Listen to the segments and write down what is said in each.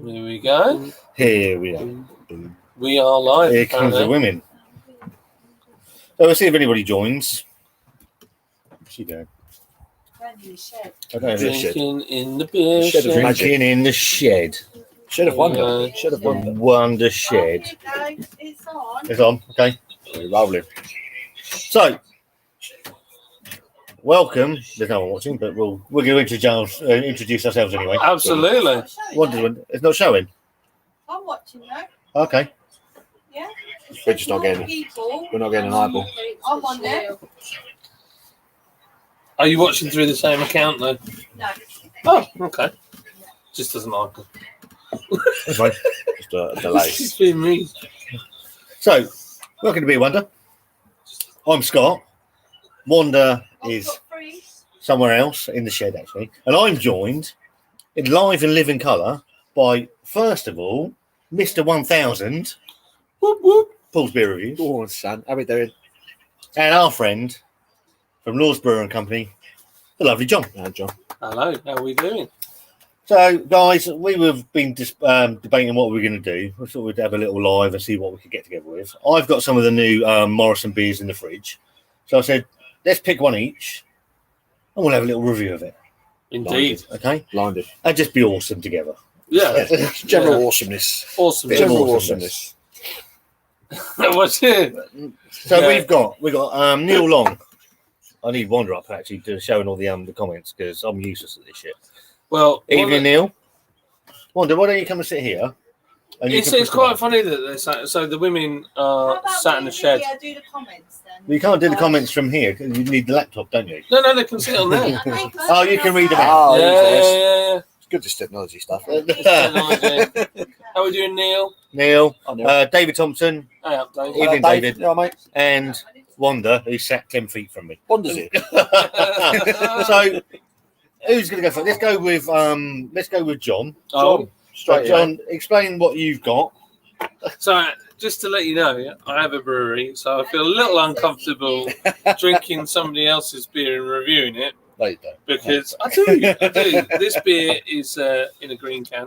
Here we go. Here we are. We are live. Here comes the women. So we'll see if anybody joins. Where's she going? Drinking in the beer Shed of shed. Drinking in the shed. Shed of Wonder. Shed of Wonder. Wonder Shed. It's on. It's on. Okay. We're rolling. So, welcome. There's no one watching, but we're going to introduce ourselves anyway. Absolutely. It's not showing. I'm watching though. Okay. Yeah. We're just not getting. We're not getting an eyeball. I'm on there. Are you watching through the same account though? No. Oh, okay. Just doesn't like it. That's fine. Just a delay. She's being mean. So, welcome to Be Wonder. I'm Scott. Wanda is somewhere else in the shed, actually. And I'm joined in live and living colour by, first of all, Mr. 1000. Whoop, whoop. Paul's Beer Reviews. Go on, son. How we doing? And our friend from Law's Brewer and Company, the lovely John. John. Hello, how are we doing? So, guys, we've been debating what we're going to do. We thought we'd have a little live and see what we could get together with. I've got some of the new Morrisons beers in the fridge. So I said, let's pick one each and we'll have a little review of it. Indeed. Okay? Blinded. And just be awesome together. Yeah. General awesomeness. Awesome. General awesomeness. What's it? So Yeah. we've got Neil Long. I need Wanda up actually to showing all the comments because I'm useless at this shit. Well, Evening, Neil. Wanda, why don't you come and sit here? And it's quite funny that they sat, so the women are sat in the shed. Yeah, do the comments then. You can't do the comments from here because you need the laptop, don't you? No, they can sit on there. Oh, you can read them out. Oh, Yeah. It's good, this technology stuff. Good idea. How are we doing, Neil? Neil, Oh, Neil. David Thompson, Hey, up, Dave. Evening, Dave. David. Yeah, mate. and Wanda, who sat 10 feet from me. Wonder's it. So, who's going to go first? Let's go with John. Oh, Straight John, explain what you've got. so just to let you know, I have a brewery, so I feel a little uncomfortable drinking somebody else's beer and reviewing it There you go. because I do. This beer is in a green can.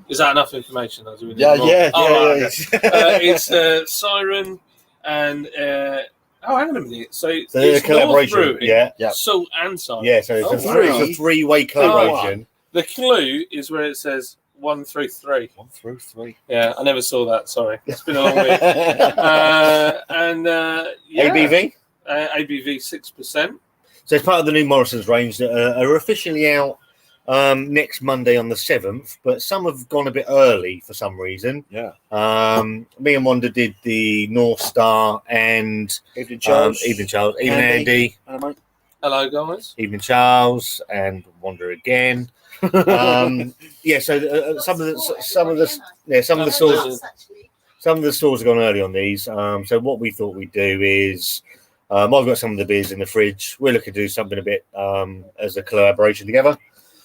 Is that enough information? Or do we need Yeah, more? yeah, Oh, yeah. right, okay. It's Siren and hang on a minute. So The it's North collaboration. Brewing, Yeah. Yeah. Salt and Siren. Yeah, so it's Oh, a three-way collaboration. The clue is where it says 1 through 3. 1 through 3. Yeah, I never saw that. Sorry, it's been a long week. Yeah, ABV. ABV 6%. So it's part of the new Morrisons range that are officially out next Monday on the 7th, but some have gone a bit early for some reason. Yeah. Me and Wanda did the North Star and Evening, Charles. Evening Charles, Evening Andy. Andy, Hello, mate. Hello, guys. Evening Charles, and Wanda again. Yeah, so some of the stores have gone early on these. So what we thought we'd do is I've got some of the beers in the fridge. We're looking to do something a bit as a collaboration together.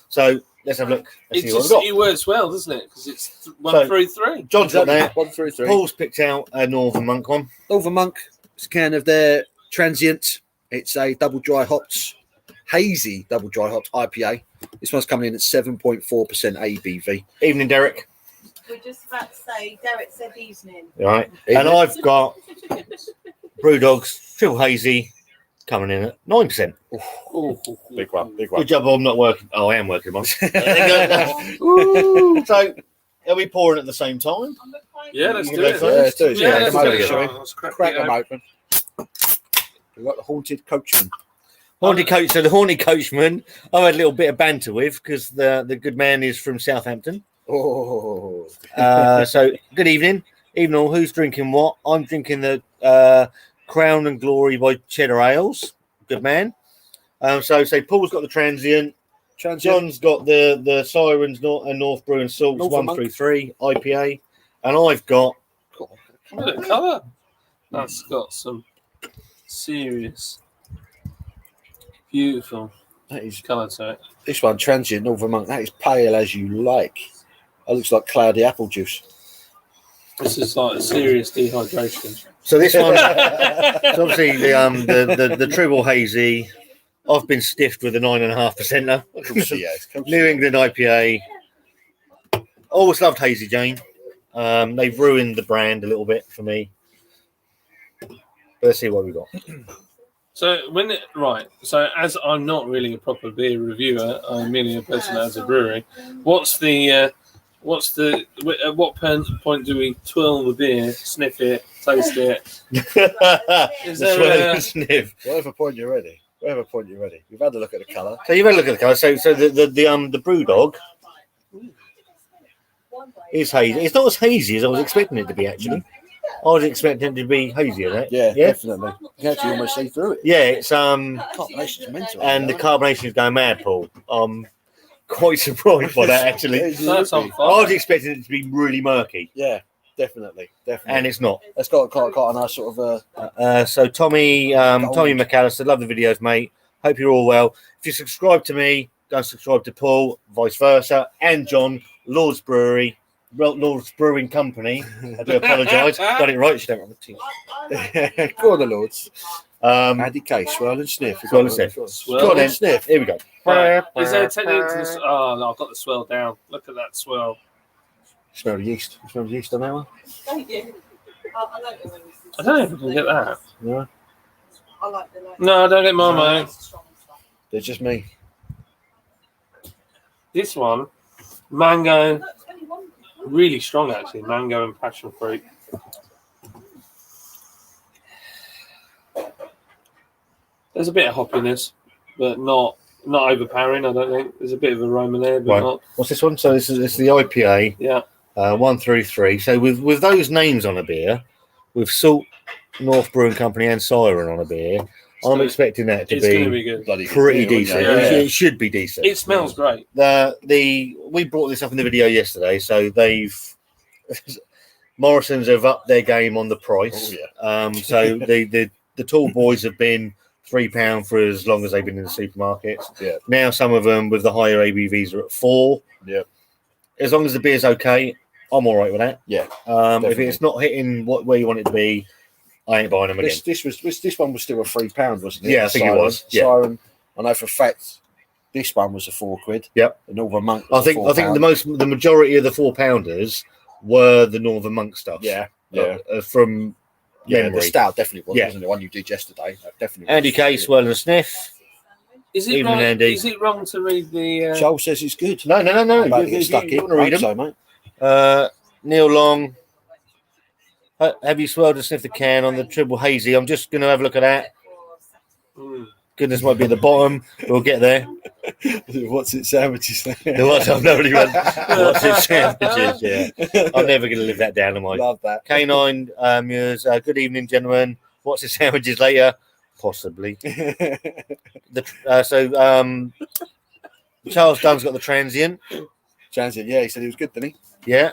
So let's have a look. Let's see what we've got. It works well, doesn't it? Because it's 1 through 3. John's got that. 1 through 3. Paul's picked out a Northern Monk one. Over Monk. It's a can of their Transient. It's a double dry hops, hazy double dry hops IPA. This one's coming in at 7.4% ABV. Evening, Derek. We're just about to say, Derek said evening. All right. Evening. And I've got Brewdog's Phil Hazy coming in at 9%. Ooh. Big one. Good job, I'm not working. Oh, I am working on. So, are we pouring at the same time? Yeah, let's You do can it. go Yeah, let's do it. Yeah, Yeah, let's come do over it. here. Let's crack Crack it them open. open. We've got the Haunted Coachman. Horny coach. So the horny coachman, I've had a little bit of banter with because the good man is from Southampton. Oh. So good evening. Evening all. Who's drinking what? I'm drinking the Crown and Glory by Cheddar Ales. Good man. So Paul's got the Transient. John's got the Sirens and North Brew and Salts Northern 1 through 3 IPA. And I've got Look at the colour. That's got some serious, beautiful That is colour to it. this one, Transient Northern Monk. That is pale as you like. That looks like cloudy apple juice. This is like a serious dehydration. so this one. So obviously the Triple Hazy. I've been stiffed with a 9.5%. Yeah, New England IPA. Always loved Hazy Jane. They've ruined the brand a little bit for me. Let's see what we got. So so as I'm not really a proper beer reviewer, I'm merely a person that has a brewery. At what point do we twirl the beer, sniff it, taste it? Is there a, Sniff. Whatever point you're ready. We've had a look at the colour. So you've had a look at the colour. So the brew dog is hazy. It's not as hazy as I was expecting it to be. Actually, I was expecting it to be hazier. Right? Yeah, definitely. You can actually almost see through it. Yeah, it's Carbonation's mental. and the carbonation is going mad, Paul. Quite surprised by that actually. that's on I fire. was expecting it to be really murky, Yeah, definitely. and it's not. It's got quite a nice sort of So Tommy McAllister, love the videos, mate. Hope you're all well. If you subscribe to me, go and subscribe to Paul, vice versa, and John, Lord's Brewing Company. I do apologise. Got it right. You don't want to Go on, the Lords. teach. Andy Case, swirl and sniff. Swirl and sniff. Swirl Go on and then. sniff. Here we go. Right. Is there a technique to this? Oh no, I've got the swirl down. Look at that swirl. Smell the yeast. You smell the yeast on that one? Thank you. I like the wings. I don't know if I can get that. Yeah. I like the No, I don't get mine, mate. They're just me. This one, mango, really strong actually. Mango and passion fruit. There's a bit of hoppiness, but not overpowering. I don't think there's a bit of aroma there, but Right. not. What's this one? So this is the IPA. Yeah. 1 through 3. So with those names on a beer, with Salt, North Brewing Company, and Siren on a beer, I'm expecting that to It's going to be be good. Bloody good pretty beer, decent. wouldn't you? Yeah. It should be decent. It smells great. We brought this up in the video yesterday, so they've Morrisons have upped their game on the price. Oh, So the tall boys have been £3 for as long as they've been in the supermarkets. Yeah. Now some of them with the higher ABVs are at 4. Yeah. As long as the beer's okay, I'm all right with that. Yeah. If Definitely. it's not hitting where you want it to be, I ain't buying them again. This one was still a £3, wasn't it? Yeah, I think it was. Yeah. Siren. I know for a fact this one was a £4. Yep. The Northern Monk. I Was think the majority of the 4-pounders were the Northern Monk stuff. Yeah. From Yeah, memory. the stout definitely was, Yeah. wasn't it? The one you did yesterday. That definitely was. Andy K, swirl and sniff. Is it Evening, wrong? Andy. Is it wrong to read the? Joel says it's good. No. I'm about to You get stuck in. want to read them? So, mate. Neil Long. Have you swirled and sniffed the can on the triple hazy? I'm just going to have a look at that. Goodness might be at the bottom. We'll get there. What's it sandwiches there? There was, I've never even what's it sandwiches. Yeah, I'm never going to live that down, am I? Love that. K9 Muse. Good evening, gentlemen. What's the sandwiches later? Possibly. Charles Dunn's got the transient. Transient, yeah, he said he was good, didn't he? Yeah.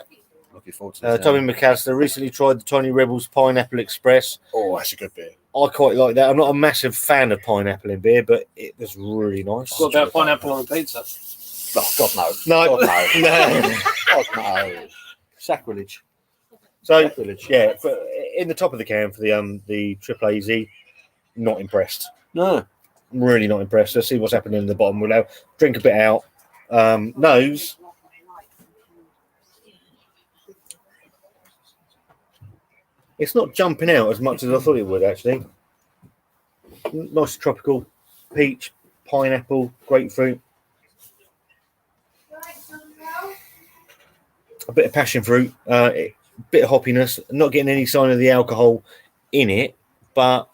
Looking forward to this. Tommy McAllister recently tried the Tiny Rebels Pineapple Express. Oh, that's a good beer. I quite like that. I'm not a massive fan of pineapple in beer, but it was really nice. What about pineapple on a pizza? Oh, God, no. No. God, no. No. God, no. Sacrilege. So Sacrilege. yeah, in the top of the can for the Triple AZ, not impressed. No. Really not impressed. Let's see what's happening in the bottom. We'll drink a bit out. Nose. It's not jumping out as much as I thought it would, actually. Nice tropical peach, pineapple, grapefruit. A bit of passion fruit, a bit of hoppiness. Not getting any sign of the alcohol in it, but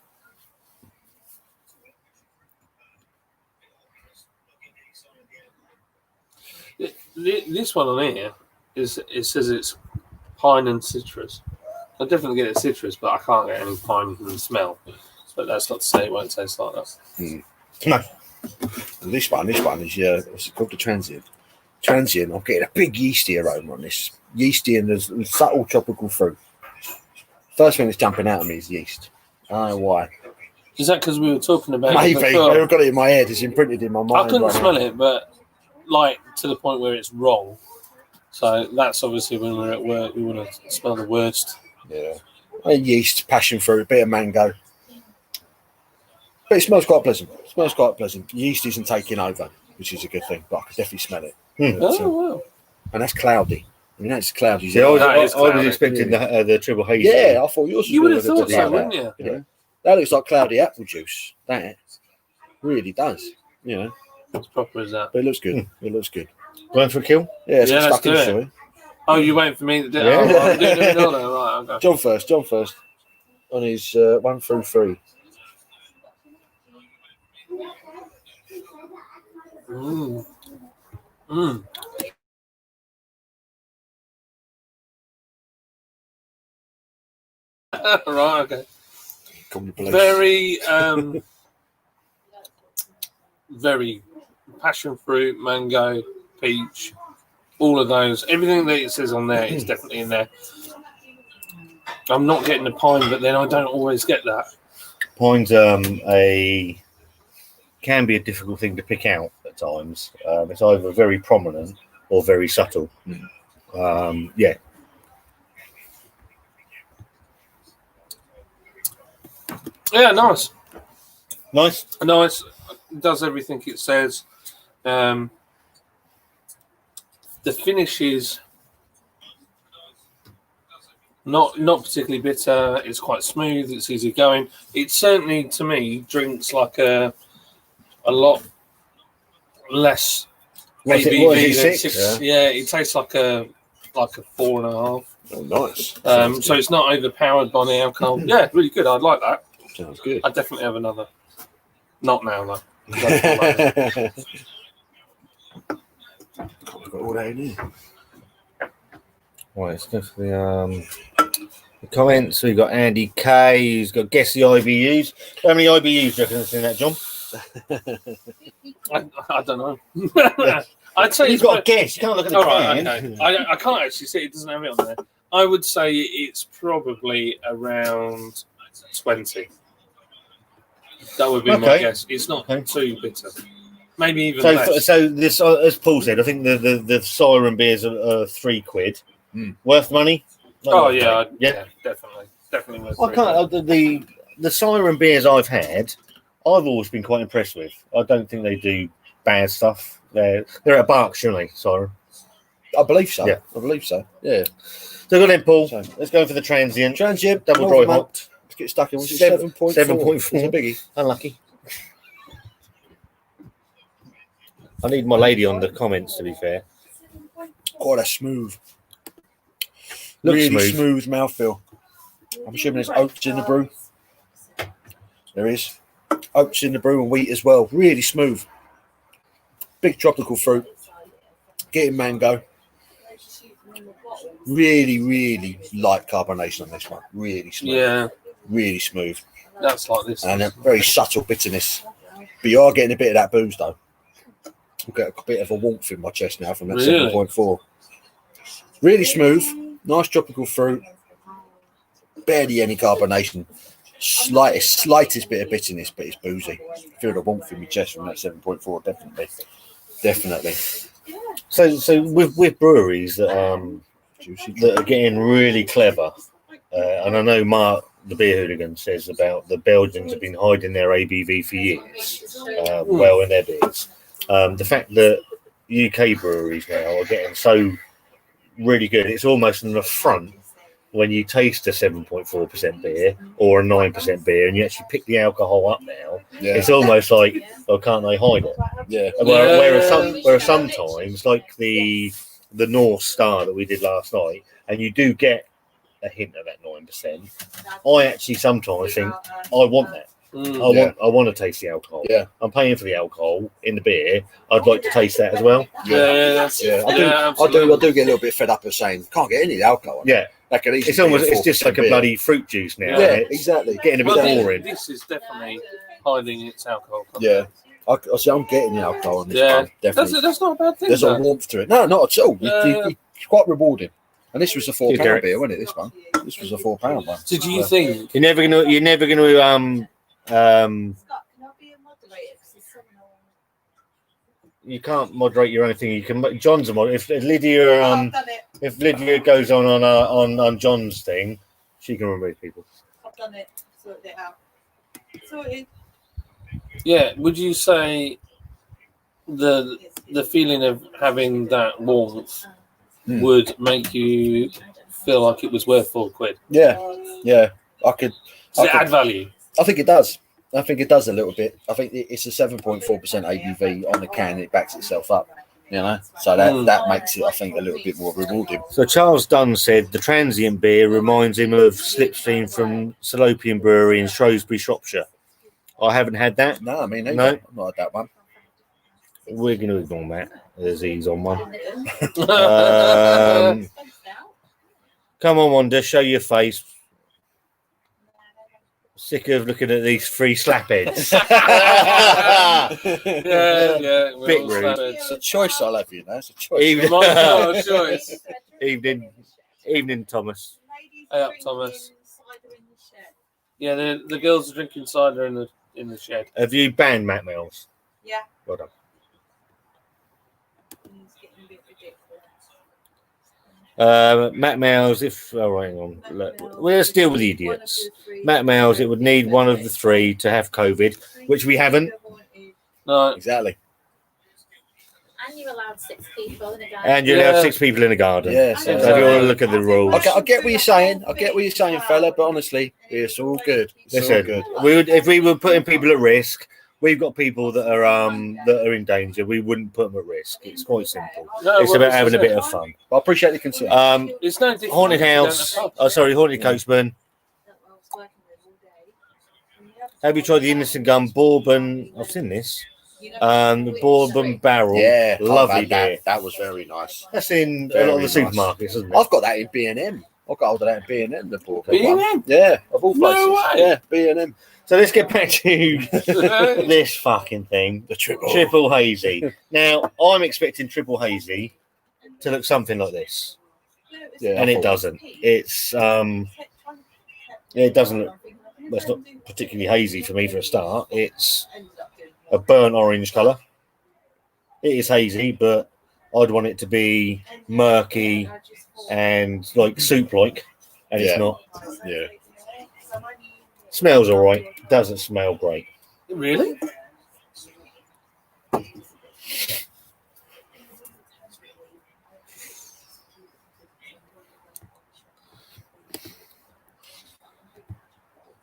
This one on here it says it's pine and citrus. I definitely get a citrus, but I can't get any pine from the smell. But that's not to say it won't taste like that. no. And this one is it's called the Transient. Transient, I'm getting a big yeasty aroma on this. Yeasty and there's subtle tropical fruit. First thing that's jumping out of me is yeast. I don't know why. Is that because we were talking about Maybe. it before? I've got it in my head. It's imprinted in my mind. I couldn't right smell now. it, but like to the point where it's wrong. So that's obviously when we're at work, we want to smell the worst. Yeah. Yeast, passion fruit, a bit of mango. But it smells quite pleasant. Yeast isn't taking over, which is a good thing, but I can definitely smell it. Oh, wow. And that's cloudy. I mean, that's cloudy. See, I was, That is I was cloudy, expecting the triple hazy. Yeah, I thought yours was You would have gonna thought be so, like wouldn't that. you? You know, that looks like cloudy apple juice. That really does. You know, As proper as that. but it looks good. It looks good. Going for a kill? Yeah, it's Yeah, got let's stuck in do the it. soil. Oh, you waiting for me to do it? Yeah. Oh, I'm doing it in the middle now. Right, okay. John first. John first. On his 1 through 3. Mm. Mm. Right, okay. Call me police. Very, very passion fruit, mango, peach, all of those. Everything that it says on there is definitely in there. I'm not getting the pine, but then I don't always get that. Pine's can be a difficult thing to pick out at times. It's either very prominent or very subtle. Yeah. Yeah, nice. Nice. Nice. Does everything it says. The finish is not particularly bitter. It's quite smooth. It's easy going. It certainly, to me, drinks like a lot less Was it ABV than 6? 6. Yeah, it tastes like a 4.5. Oh, nice. So it's not overpowered by the alcohol. Yeah, really good. I'd like that. Sounds good. I'd definitely have another. Not now, though. Got all that in here. Right, let's go for the comments. We've got Andy K, who's got guess the IBUs. How many IBUs do you reckon that's in that, John? I don't know. I'd say You've got a guess. You can't look at the all right, can. okay. I can't actually see. It doesn't have it on there. I would say it's probably around 20. That would be my Okay. guess. It's not Okay. too bitter. Maybe even So, less. so this, as Paul said, I think the Siren beers are £3. Worth money? Not Oh worth yeah, money. yeah, definitely. Worth I can't. The Siren beers I've had, I've always been quite impressed with. I don't think they do bad stuff. They're at Barks, surely, Siren. I believe so. Yeah. I believe so. Yeah. So go then, Paul. So- Let's go for the transient. Transient, Double Northern dry malt. hopped. Let's get stuck in. Was it 7.4? 7.4? It's a biggie. Unlucky. I need my lady on the comments, to be fair. Quite a smooth. Looks really smooth. smooth mouthfeel. I'm assuming there's oats in the brew. There is. Oats in the brew and wheat as well. Really smooth. Big tropical fruit. Getting mango. Really, really light carbonation on this one. Really smooth. Yeah, Really smooth. that's like this. And a very subtle bitterness. But you are getting a bit of that booze though. I've got a bit of a warmth in my chest now from that Really? 7.4. Really smooth. Nice tropical fruit. Barely any carbonation. Slightest bit of bitterness, but it's boozy. Feel the warmth in my chest from that 7.4, definitely. So with breweries that are getting really clever, and I know Mark, the beer hooligan, says about the Belgians have been hiding their ABV for years, well in their beers. The fact that UK breweries now are getting so really good, it's almost an affront when you taste a 7.4% beer or a 9% beer and you actually pick the alcohol up now. Yeah. It's almost like, oh, can't they hide it? Yeah. Whereas sometimes, like the North Star that we did last night, and you do get a hint of that 9%. I actually sometimes think I want that. I want to taste the alcohol. Yeah. I'm paying for the alcohol in the beer. I'd like to taste that as well. Yeah. I do get a little bit fed up of saying can't get any alcohol. Yeah. That could easily It's be just like a beer. bloody fruit juice now. Yeah, It's exactly. getting a bit boring. This is definitely hiding its alcohol. Yeah. I see. I'm getting the alcohol on this one. Definitely. That's not a bad thing. There's a though. warmth to it. No, not at all. It's quite rewarding. And this was a £4 Derek. beer, wasn't it? This one. This was a £4 one. So do you think? You're never gonna you can't moderate your own thing. You can. John's a mod. If Lydia I've done it. if Lydia goes on John's thing, she can remove people. I've done it. Sorted it out. Sorted. Yeah. Would you say the feeling of having that warmth would make you feel like it was worth £4. Yeah. I could. Does it add value? I think it does. I think it does a little bit. I think it's a 7.4% ABV on the can. It backs itself up, you know. So that makes it, I think, a little bit more rewarding. So Charles Dunn said the transient beer reminds him of Slipstream from Salopian Brewery in Shrewsbury, Shropshire. I haven't had that. No, I mean, No. I've not had that one. We're going to ignore Matt as he's on one. Come on, Wanda, show your face. Sick of looking at these three slapheads. Yeah. Bit rude. It's a choice I'll have, you know. It's a choice. Choice. Evening, Thomas. Hey up, Thomas. Yeah, the girls are drinking cider in the shed. Have you banned Matt Mills? Yeah. Well done. He's getting a bit ridiculous. Matt Mills, hang on. Look, let's deal with the idiots. Matt Mills, it would need one of the three to have COVID, which we haven't. No. Exactly. And you're allowed 6 people in a garden. And you'll have 6 people in a garden. Yes. So if you want to look at the rules. I get what you're saying. Fella. But honestly, it's all good. It's all Listen, good. if we were putting people at risk, we've got people that are in danger. We wouldn't put them at risk. It's quite simple. No, It's about having a bit of fun. I appreciate the concern. It's no different. Haunted House. Haunted Coachman. Have you tried the Innocent Gun Bourbon? I've seen this. The Bourbon Barrel. Yeah, lovely beer. That was very nice. That's in a Very lot of the nice. supermarkets, isn't it? I've got that in B&M. I've got hold of that in B&M. The Bourbon B&M? one. Yeah, of all places. No way. Yeah, B&M. So let's get back to this fucking thing. The Triple hazy. Now, I'm expecting triple hazy to look something like this. Yeah, And I it thought- doesn't. It's it doesn't look, well, it's not particularly hazy for me for a start. It's a burnt orange colour. It is hazy, but I'd want it to be murky and like soup-like, and Yeah. it's not. Yeah. Smells all right. Doesn't smell great. Really?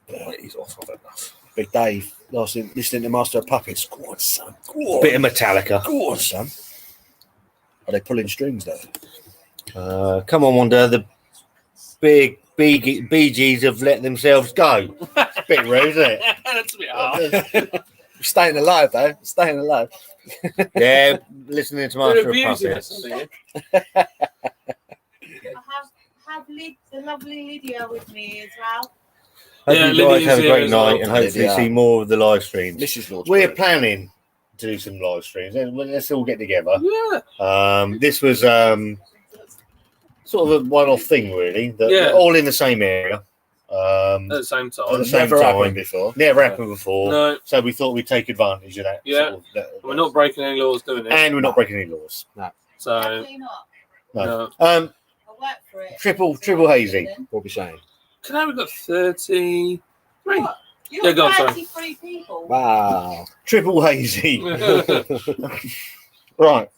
Yeah, he's off of enough. Big Dave, listening to Master of Puppets. Go on, son. Go on. Bit of Metallica. Go on, son. Are they pulling strings though? Come on, Wanda. The big Bee Gees have let themselves go. It's a bit rude, isn't it? That's a bit hard. Staying alive though. Staying alive. Yeah, listening to Master They're of abusing us, Puppets. aren't I have the lovely Lydia with me as well. Hope Yeah, you guys Lydia's have a here great as well. night and hopefully Lydia. see more of the live streams. Mrs. Lord. We're planning to do some live streams. Let's all get together. they? Yeah. This was sort of a one-off thing, really. Yeah. All in the same area. At the same At time. the same Never time. happened before. Never happened before. No, So we thought we'd take advantage of that. Yeah. sort of- that- we're not breaking any laws doing it. and we're not breaking any laws. So, Definitely not. No. no. I work for it. Triple hazy. What are we saying? Can I have got 33? What? You're Yeah, go on, sorry. 33 people. Wow. Triple hazy. Right.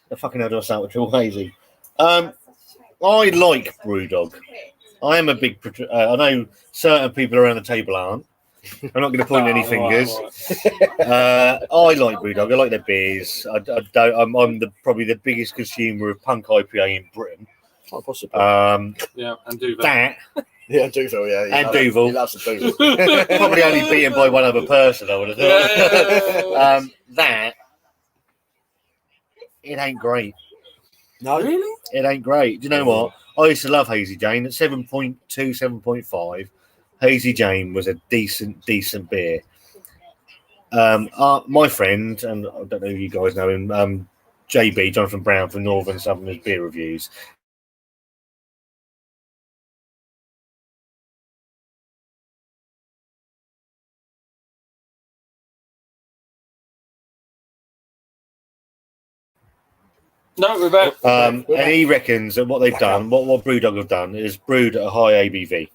The fucking hell do I start with triple hazy? I like Brewdog. I am a big. I know certain people around the table aren't. I'm not going to point any fingers. I like Brewdog. I like their beers. I don't. I'm probably the biggest consumer of punk IPA in Britain. Quite possibly. Yeah, and do That Yeah, Duvel, yeah. And Duvel. He loves the Duvel. probably only beaten by one other person, I would have thought. That it ain't great. No? Really? It ain't great. Do you know what? I used to love Hazy Jane at 7.2, 7.5. Hazy Jane was a decent beer. My friend, and I don't know if you guys know him, JB, Jonathan Brown from Northern Southerners Beer Reviews. No, we're back. And he reckons that what they've done, what Brewdog have done, is brewed at a high ABV.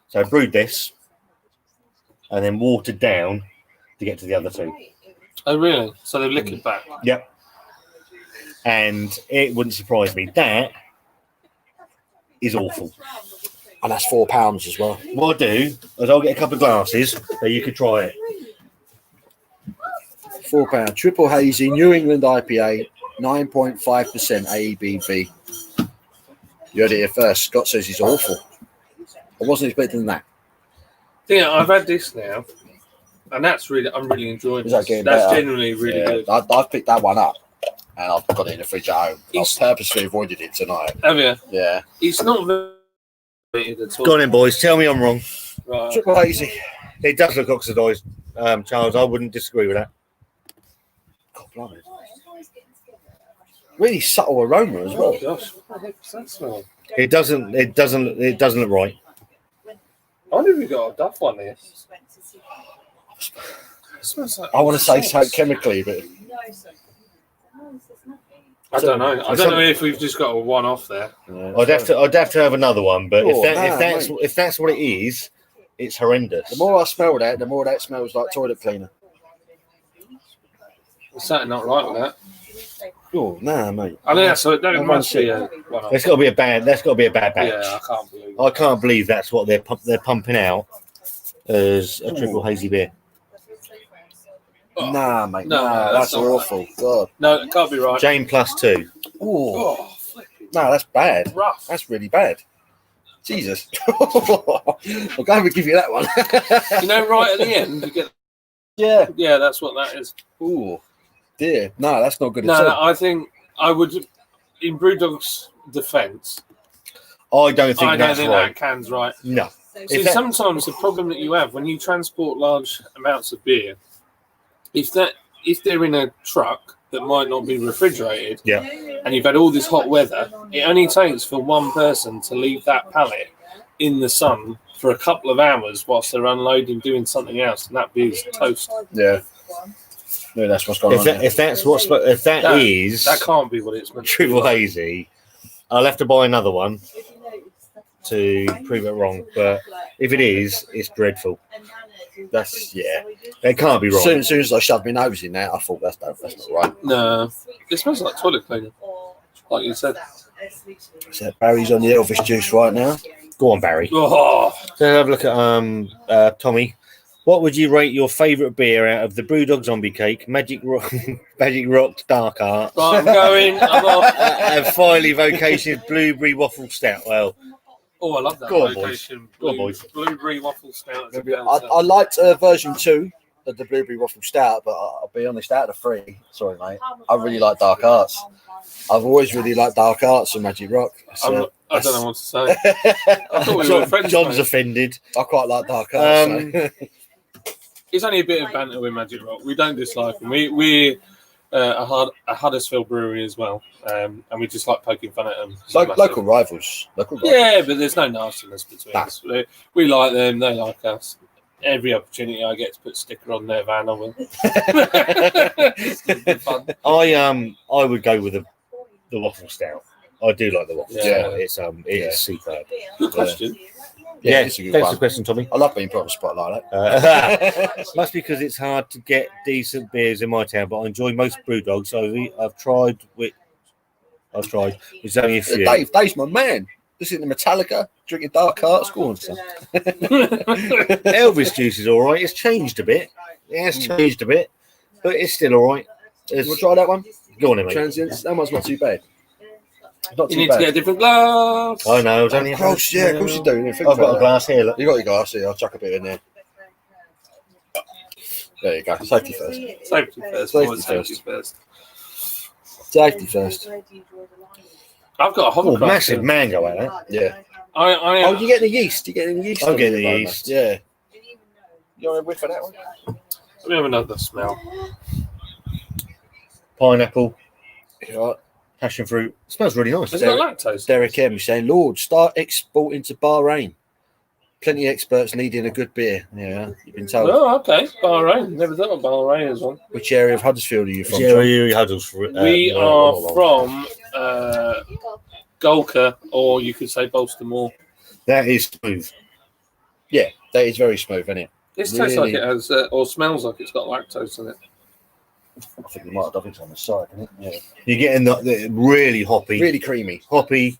So brewed this, and then watered down to get to the other two. Oh, really? So they've licked it back. Yep. And it wouldn't surprise me. That is awful. And that's £4 as well. What I'll do is I'll get a couple of glasses so you can try it. £4. Triple hazy, New England IPA, 9.5% ABV. You heard it here first. Scott says it's awful. I wasn't expecting that. Yeah, I've had this now, and I'm really enjoying Is that this. getting That's better? genuinely really Yeah, good. I've picked that one up and I've got it in the fridge at home. I've It's- purposely avoided it tonight. Have you? Yeah. It's not very at all. Go on then, boys. Tell me I'm wrong. Right. Triple hazy. It does look oxidised, Charles. I wouldn't disagree with that. God, blimey. Really subtle aroma as well. Oh gosh, what the heck does that smell? It doesn't look right. I wonder if we got a Duff one here. It smells like I want to say so chemically, but I don't know. I don't know if we've just got a one off there. I'd have to have another one, but Oh, if that's what it is, it's horrendous. the more I smell that, the more that smells like toilet cleaner. There's something not right with that. Oh, nah, mate. I think that must be a one off. That's got to be a bad batch. Yeah, I can't believe it. I can't believe that's what they're pumping out as a triple hazy beer. Oh, Nah, mate. No, nah, that's that's not awful. God. no, it can't be right. Jane +2. Oh, Oh, flipping no, that's bad. rough. That's really bad. Jesus. I'm glad we give you that one. You know, right at the end, you get. Yeah. Yeah, that's what that is. Ooh, dear. No, that's not good at No, all. I think I would, in Brewdog's defence, I don't think I don't that's think right. that can's right. No. See, that- sometimes the problem that you have when you transport large amounts of beer, if they're in a truck that might not be refrigerated, Yeah. and you've had all this hot weather, it only takes for one person to leave that pallet in the sun for a couple of hours whilst they're unloading, doing something else, and that beer's toast. Yeah. No, that's what's going on. If that is That can't be what it's meant to be. triple hazy, I'll have to buy another one to prove it wrong. But if it is, it's dreadful. That's It can't be As wrong. soon as I shoved my nose in there, I thought that's not right. No, it smells like toilet cleaner, like you said. So Barry's on the Elvis juice right now. Go on, Barry. Oh, So have a look at Tommy. What would you rate your favourite beer out of the Brewdog Zombie Cake, Magic Rock Dark Art, right, I'm going. I'm off. and finally Vocation's Blueberry Waffle Stout? Well, Oh, I love that Go on, location. Go on, boys. Blueberry waffle stout. is a I liked version 2 of the Blueberry Waffle Stout, but I'll be honest, out of the 3, sorry mate, I really like Dark Arts. I've always really liked Dark Arts and Magic Rock. So I don't know what to say. I thought we were friends. John's mate. offended. I quite like Dark Arts. So. It's only a bit of banter with Magic Rock. We don't dislike them. We're a Huddersfield brewery as well, and we just like poking fun at them. Local rivals. Yeah, but there's no nastiness between Nah. us. We like them, they like us. Every opportunity I get to put a sticker on their van, I will. It's good fun. I would go with the waffle stout. I do like the waffle Yeah. stout. It's superb. Good question. Yeah, it's a good thanks for one. the question, Tommy. I love being put on the spot like that. Must be because it's hard to get decent beers in my town, but I enjoy most Brewdogs. So I've tried. There's only a few. Dave's my man. Listening to Metallica, drinking Dark Arts. Go on, son. Elvis juice is all right. It's changed a bit. It has changed a bit, but it's still all right. You want to try that one? Go on, then, mate. Transients. That one's not too bad. Not You too need bad. to get a different glass. I know. It's only Of course, yeah, of course you do. I've got a glass here. Look. You got your glass here. I'll chuck a bit in there. There you go. Safety first. Safety first. Safety boys, Safety first. Safety first. I've got a Oh, hovercraft. massive here. mango, eh? Yeah. I Oh, you getting the yeast? You getting the yeast? I'm on getting your the aroma? yeast. Yeah. You want a whiff of that one? Let me have another smell. Pineapple, Yeah. passion fruit. Smells really nice. Has it got lactose? Derek M. saying, Lord, start exporting to Bahrain. Plenty of experts needing a good beer. Yeah, you've been told. Oh, okay. Bahrain. Never thought of Bahrain as well. Which area of Huddersfield are you from? Yeah, John? you huddles for it. We are from Golka, or you could say Baltimore. That is smooth. Yeah, that is very smooth, isn't it? This tastes like Really? it has, or smells like it's got lactose in it. I think we might have done it on the side, isn't it? Yeah. You're getting the really hoppy, Really creamy. hoppy,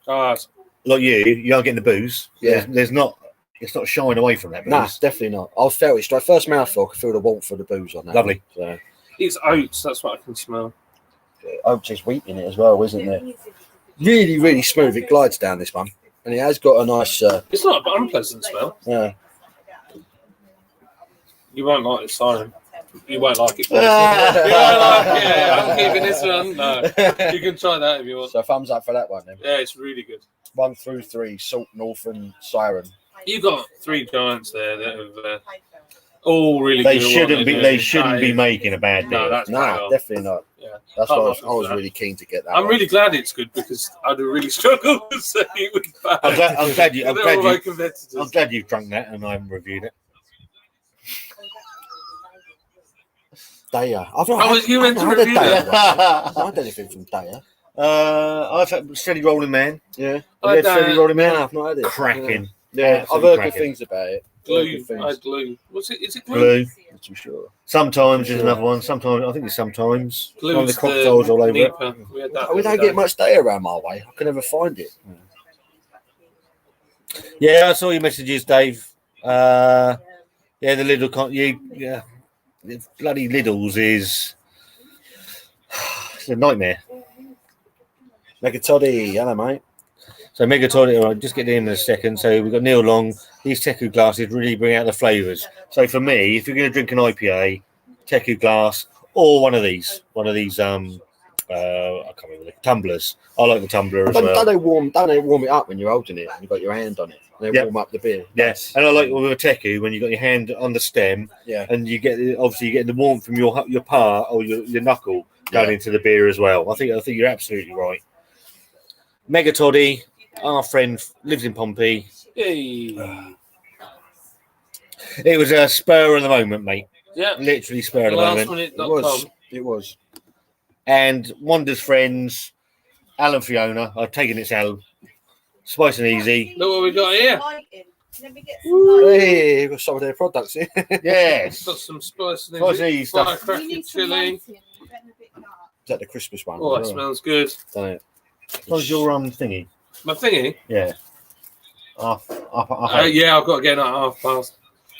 like you are getting the booze. Yeah. There's not. It's not shying away from that booze. Nah, definitely not. I felt it straight. First mouthful, I could feel the warmth of the booze on that. Lovely. So, It's oats. That's what I can smell. oats is wheat in it as well, isn't there? Really, really smooth. It glides down this one, and it has got a nice. It's not an unpleasant smell. Yeah. You won't like the siren. You won't like it. You won't like it. I'm keeping this one. No, you can try that if you want. So thumbs up for that one then. Yeah, it's really good. 1 through 3, Salt, Northern, Siren. You got 3 giants there that have all really. They good at shouldn't what be. they They do. shouldn't be No, making a bad No, deal. that's No, definitely not. Yeah. That's Can't why I offer was that. really keen to get that. I'm one. really glad it's good because I'd have really struggled to say it was bad. I'm glad you. I'm They're glad all my you. competitors. I'm glad you've drunk that and I haven't reviewed it. Daya. You went to I've review had that? I've not had anything from Daya. I've had Steady Rolling Man. Yeah. Have you had Steady Rolling Man? No, I've not had it. Cracking. Yeah, I've Absolutely heard cracking. good things about it. Glue. I had glue. What's it? Is it glue? Blue. Not too sure. Sometimes there's another one. Sometimes I think it's sometimes. Glue's One of the cocktails all over it. Nipah. We had that We the don't other get day. much Daya around my way. I can never find it. Yeah, I saw your messages, Dave. Yeah, the Lidl yeah, the bloody Lidl's is it's a nightmare. Make a toddy, hello mate. So Mega Toilet, all right, just get in a second. So we've got Neil Long. These Teku glasses really bring out the flavours. So for me, if you're going to drink an IPA, Teku glass, or one of these, I can't remember the tumblers. I like the tumbler as well. Don't they warm it up when you're holding it and you've got your hand on it? They warm up the beer. Yes, and I like with a Teku when you got your hand on the stem, Yeah. and you get obviously you get the warmth from your palm or your knuckle going into the beer as well. I think you're absolutely right. Mega Toddy, our friend lives in Pompey. Hey. It was a spur of the moment, mate. Yeah. Literally spur of the moment. Lastminute.com. It was. And Wanda's friends, Alan Fiona, I've taken its Alan. Spice and easy. Look what we got here. Let me get some light. Hey, we've got some of their products here. Yes. Got some spice and Spice and easy stuff. We Firecracker need some chili. lighting. We're getting a bit dark. Is that the Christmas one? Oh, that smells good. Don't it? What's your thingy? My thingy? Yeah. Half. Yeah, I've got to get at 1:30.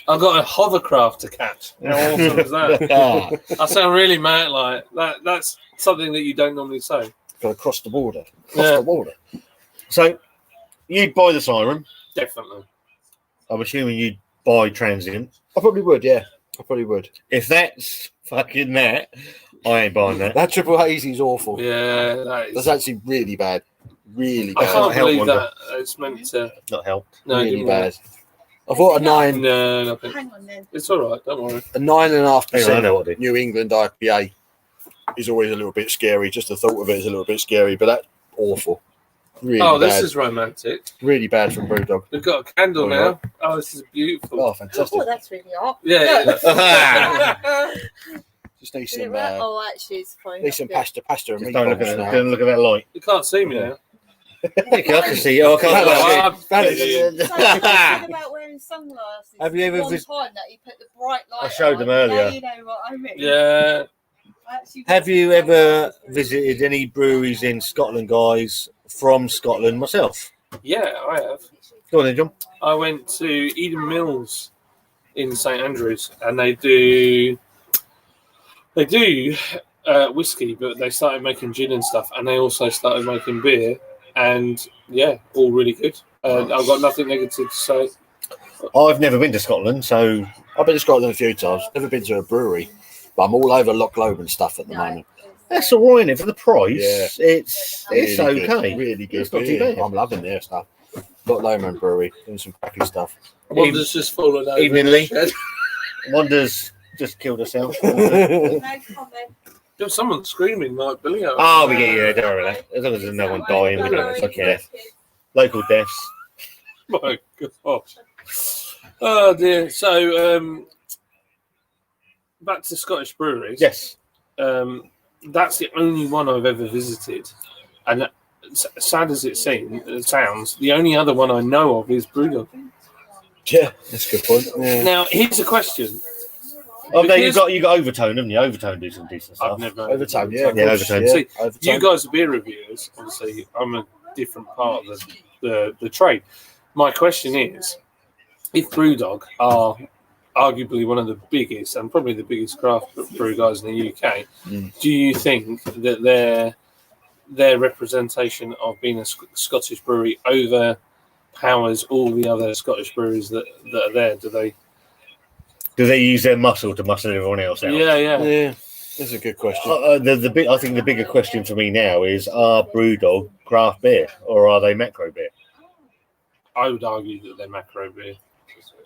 I've got a hovercraft to catch. How awesome is that? I sound really mad like that. That's something that you don't normally say. Got to cross the border. Yeah. The border. So, you'd buy the Siren. Definitely. I'm assuming you'd buy Transient. I probably would, yeah. I probably would. If that's fucking that, I ain't buying that. That triple hazy is awful. Yeah, that That's is. actually really bad. Really I bad. can't help believe Wanda. that it's meant to. Not helped. No, really didn't bad. I thought a work. 9, No, nothing. Hang on then. It's all right. Don't worry. a 9.5% Hang on, I know what I do. New England IPA is always a little bit scary. Just the thought of it is a little bit scary, but that's awful. Really Oh, bad. this is romantic. Really bad from Brewdog. We've got a candle Oh, now. Oh, this is beautiful. Oh, fantastic. Oh, that's really hot. Yeah. Just need Did it some, work? Oh, actually, it's fine. need some pasta and Just don't look meatballs at now. don't look at that light. You can't see me now. I can see you. I can't. Hello, So, talking about wearing sunglasses. Have you ever one vis- time that he put the bright light I showed them on, earlier. now you know what I mean. Yeah. Actually, Have you ever visited any breweries in Scotland, guys? From Scotland, myself. Yeah, I have. Go on then, John. I went to Eden Mills in St Andrews, and they do whiskey, but they started making gin and stuff, and they also started making beer, and yeah, all really good. I've got nothing negative to say. I've never been to Scotland, so I've been to Scotland a few times. Never been to a brewery, but I'm all over Loch Lomond stuff at the moment. that's all right. For the price, Yeah. it's Really good, okay. really good. It's not too beer. bad. I'm loving their stuff. Loch Lomond Brewery, doing some cracky stuff. Wanda's just fallen over. Evening, Lee. Wanda's just killed herself. no comment. There's someone screaming like Billy. Oh, we get you. Don't worry about that. As long as there's no one dying, we don't fuck care. Local deaths. My gosh. Oh dear. So back to Scottish breweries. Yes. That's the only one I've ever visited, and sad as it sounds, the only other one I know of is Brewdog. Yeah, that's a good point. Yeah. Now here's a question. Oh, no, you Because got Overtone, haven't you? Overtone do some decent stuff. I've never Overtime, yeah. Yeah, Overtime. See, Overtime. you guys are beer reviewers. Obviously, I'm a different part of the trade. My question is, if Brewdog are arguably one of the biggest and probably the biggest craft brew guys in the UK, do you think that their representation of being a Scottish brewery overpowers all the other Scottish breweries that are there? Do they use their muscle to muscle everyone else out? Yeah. That's a good question. I think the bigger question for me now is: are Brewdog craft beer or are they macro beer? I would argue that they're macro beer.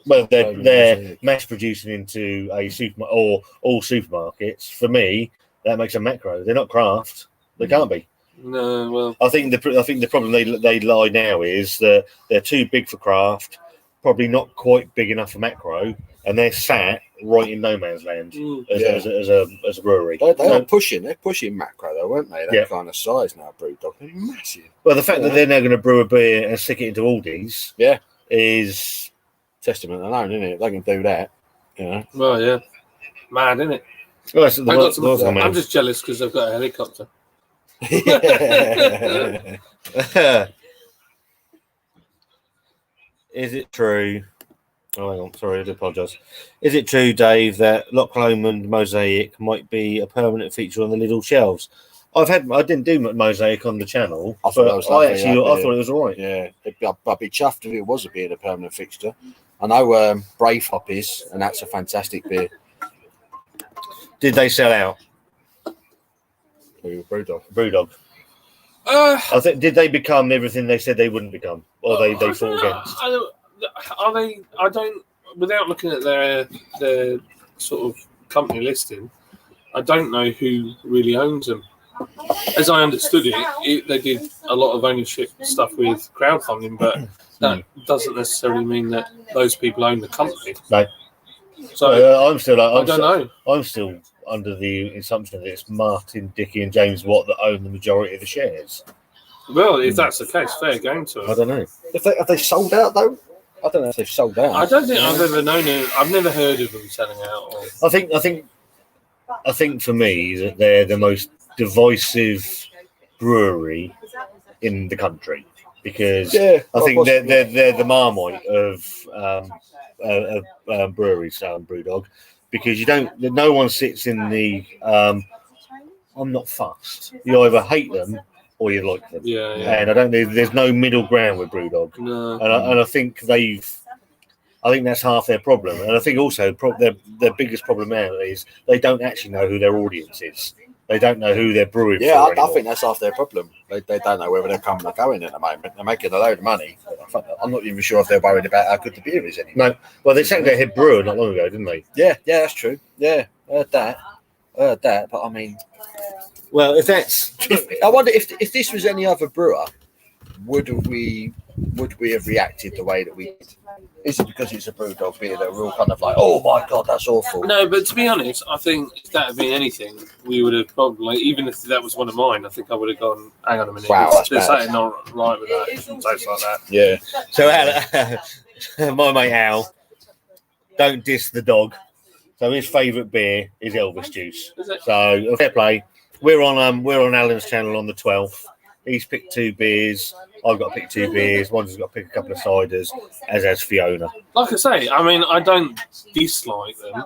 Well, they're mass producing into a supermarket or all supermarkets. For me, that makes them macro. They're not craft. They can't be. No, well, I think the problem they lie now is that they're too big for craft, probably not quite big enough for macro, and they're sat right in no man's land as a brewery. They're pushing macro though, weren't they? That kind of size now, Brewdog. They're massive. Well, the fact that they're now going to brew a beer and stick it into Aldi's, is testament alone, isn't it? They can do that, you know. Well, yeah, mad, isn't it? Well, I'm just jealous because I've got a helicopter. Is it true? Oh, hang on. Sorry, I do apologise. Is it true, Dave, that Loch Lomond mosaic might be a permanent feature on the Lidl shelves? I didn't do Mosaic on the channel, I thought it was all right. Yeah, I'd be chuffed if it was a beer, a permanent fixture. I know Brave Hop is, and that's a fantastic beer. Did they sell out? Brewdog. I think did they become everything they said they wouldn't become, or they fought against? Are they? I don't. Without looking at their sort of company listing, I don't know who really owns them. As I understood it, they did a lot of ownership stuff with crowdfunding, but that doesn't necessarily mean that those people own the company. No. So I don't know. I'm still under the assumption that it's Martin, Dickie, and James Watt that own the majority of the shares. Well, if that's the case, fair game to them. I don't know. Have they sold out though? I don't know if they've sold out. I don't think I've ever known it. I've never heard of them selling out. I think for me that they're the most divisive brewery in the country because I think they're the Marmite of breweries, Brewdog, because no one sits in the I'm not fussed. You either hate them or you like them. Yeah. And there's no middle ground with Brewdog. No. And I think I think that's half their problem. And I think also their biggest problem now is they don't actually know who their audience is. They don't know who they're brewing for. I think that's half their problem. They don't know whether they're coming or going at the moment. They're making a load of money. I'm not even sure if they're worried about how good the beer is anymore. No. Well, they said they had brewer not long ago, didn't they? Yeah, that's true. Yeah, I heard that. But I mean... Well, if that's... I wonder if this was any other brewer, would we have reacted the way that we did? Is it because it's a Brewdog beer that we're all kind of like, oh my God, that's awful? No, but to be honest, I think if that had been anything, we would have probably, even if that was one of mine, I think I would have gone, hang on a minute. Wow, there's something not right with that. It shouldn't taste like that. Yeah. So, my mate Al, don't diss the dog. So his favourite beer is Elvis Juice. So fair play. We're on Alan's channel on the 12th. He's picked 2 beers. I've got to pick 2 beers. One's got to pick a couple of ciders, as has Fiona. Like I say, I mean, I don't dislike them,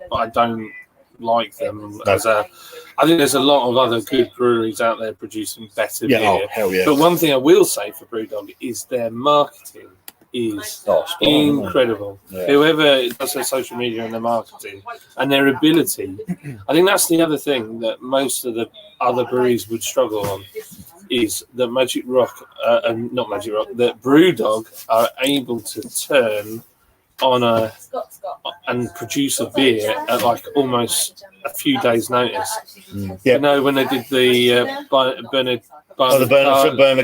but I don't like them. I think there's a lot of other good breweries out there producing better beer. Oh, hell yeah. But one thing I will say for Brewdog is their marketing is incredible. Yeah. Whoever does their social media and their marketing and their ability, I think that's the other thing that most of the other breweries would struggle on, is that that Brewdog are able to turn on and produce a beer at like almost a few days' notice. Yeah. You know, when they did the Bernard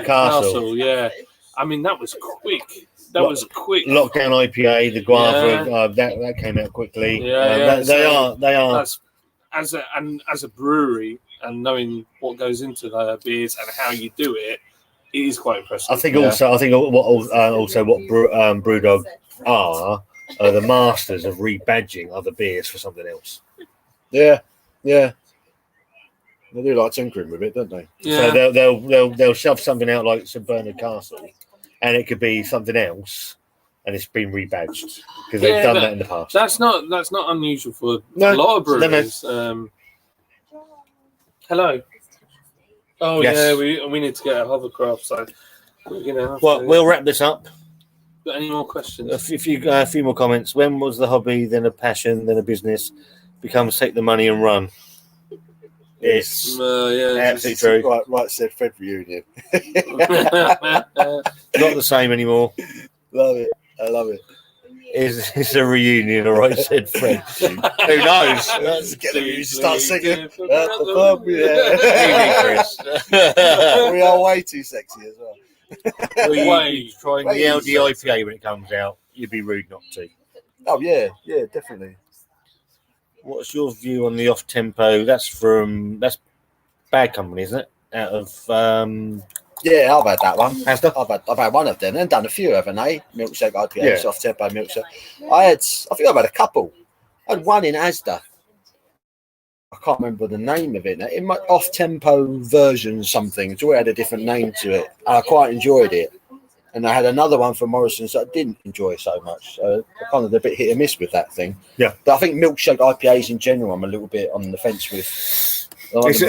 Castle. Yeah. I mean, that was quick. That was quick. Lockdown IPA, the Guava, that came out quickly. Yeah, they are. That's, as a brewery and knowing what goes into the beers and how you do it, it is quite impressive. I think what Brewdog are the masters of rebadging other beers for something else. Yeah. They do like tinkering with it, don't they? Yeah. So they'll shove something out like St Bernard Castle, and it could be something else, and it's been rebadged because they've done that in the past. That's not unusual for No, a lot of no, no. breweries. Hello. Oh Yes. yeah, we need to get a hovercraft. So Well, we'll wrap this up. Got any more questions? A few more comments. When was the hobby, then a passion, then a business, becomes take the money and run? It's absolutely true. Right, said Fred reunion. Not the same anymore. Love it. I love it. It's a reunion, all right, said Fred. Who knows? Let's get the music, start singing. At the the pub, yeah. Chris. We are way too sexy as well. Way trying the Way LD too sexy. IPA when it comes out. You'd be rude not to. Oh yeah, definitely. What's your view on the off tempo? That's Bad Company, isn't it? Out of Yeah, I've had that one. Asda? I've had one of them and done a few, haven't I? Milkshake IPA, Yeah. soft tempo milkshake. I think I've had a couple. I had one in Asda. I can't remember the name of it. In my off tempo version, something. It's always had a different name to it. And I quite enjoyed it. And I had another one from Morrisons that I didn't enjoy so much. So I kind of a bit hit and miss with that thing. Yeah. But I think milkshake IPAs in general, I'm a little bit on the fence with. I just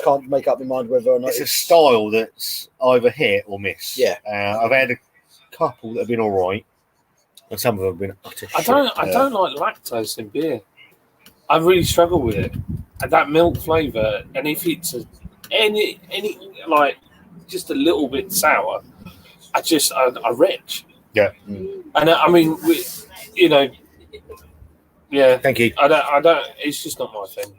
can't make up my mind whether or not it's a style that's either hit or miss. Yeah. I've had a couple that have been all right, and some of them have been utter shit. I don't like lactose in beer. I really struggle with it. And that milk flavour, and if it's any like just a little bit sour, I retch. Yeah. And I mean, yeah. Thank you. I don't. It's just not my thing.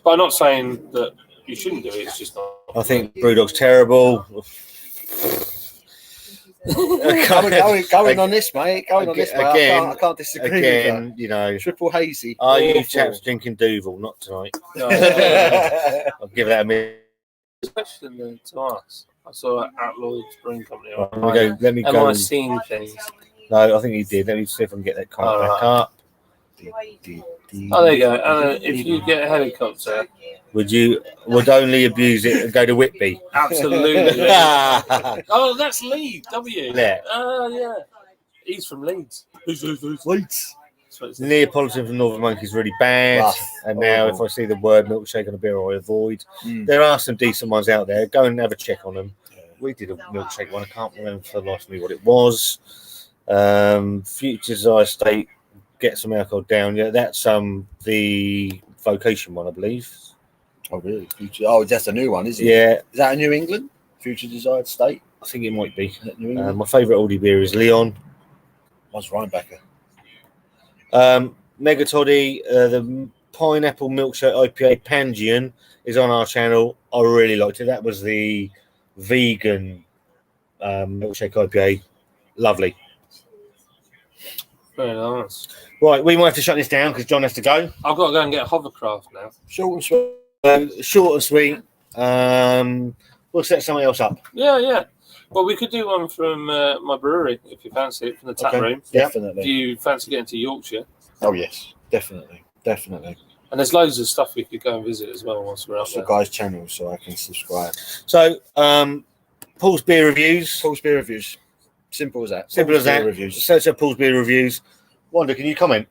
But I'm not saying that you shouldn't do it. It's just not. I think Brewdog's terrible. Going on this, mate. Going on this, mate. Again, I can't disagree with Again, you know, that. Triple hazy. are you Awful. chaps drinking Duvel? Not tonight. No, I'll give that a minute. question to ask. I saw it at Lloyd's Brewing Company. Let me Am go. I seeing things? No, I think you did. Let me see if I can get that card Oh, back up. Oh, there you go. If you get a helicopter, would only abuse it and go to Whitby? absolutely. Yeah. Oh, that's Leeds, W. Yeah. Oh, yeah. He's from Leeds. Leeds. That's what it says. Neapolitan from Northern Monk is really bad. Rough. And now, if Horrible. I see the word milkshake on a beer, I avoid. Mm. There are some decent ones out there. Go and have a check on them. We did a milkshake one. I can't remember for the life of me what it was. Future Desire State, get some alcohol down. Yeah, that's the vocation one, I believe. Oh, really? Future. Oh, that's a new one, isn't it? Yeah, Is that a New England? Future Desired State? I think it might be. Is that New England? My favourite oldie beer is Leon. What's Rhinebecker? Mega Toddy, the pineapple milkshake IPA Pangean is on our channel. I really liked it. That was the vegan milkshake IPA. Lovely. Very nice. Right, we might have to shut this down because John has to go. I've got to go and get a hovercraft now. Short and sweet. Short and sweet. We'll set something else up. Yeah. Well, we could do one from my brewery if you fancy it, from the tap Okay. room. Yeah. Definitely. If you fancy getting to Yorkshire. Oh, yes. Definitely. And there's loads of stuff we could go and visit as well once we're up That's the there. guy's channel, so I can subscribe. So, Paul's Beer Reviews. Paul's Beer Reviews. Simple as that. Simple Paul's as that. Beer Reviews. Search up Paul's Beer Reviews. Wanda, can you comment?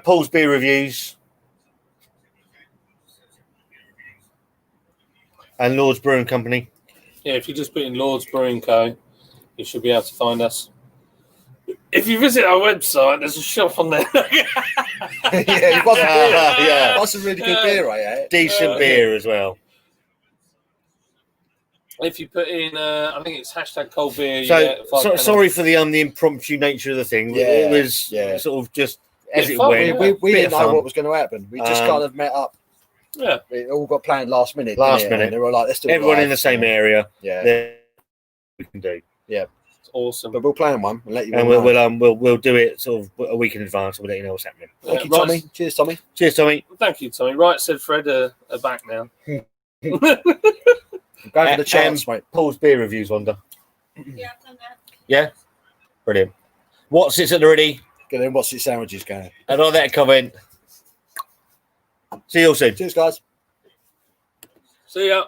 Paul's Beer Reviews. And Lord's Brewing Company. Yeah, if you just put in Lord's Brewing Co., you should be able to find us. If you visit our website, there's a shop on there. Yeah, you've got some beer. Yeah. Got some really good beer, right? Decent beer as well. If you put in, I think it's hashtag cold beer. you get So, 5 pennies. sorry for the impromptu nature of the thing. Yeah, It was yeah. sort of just as Bit it fun, went. We Bit didn't of know fun. what was going to happen. We just kind of met up. Yeah. It all got planned last minute. Last didn't it? minute. And they were like, let's do it Everyone live. in the same area. Yeah. There we can do. It's awesome. But we'll plan one and let you And all know. we'll do it sort of a week in advance. We'll let you know what's happening. Thank you, Right. Tommy. Cheers, Tommy. Cheers, Tommy. Thank you, Tommy. Right, said Fred are back now. Go for the chance, mate. Paul's Beer Reviews, Wanda. Yeah, I've done that. Yeah? Brilliant. What's it at the ready? Get in. What's your sandwiches going? And on that comment, See you all soon. Cheers, guys. See ya.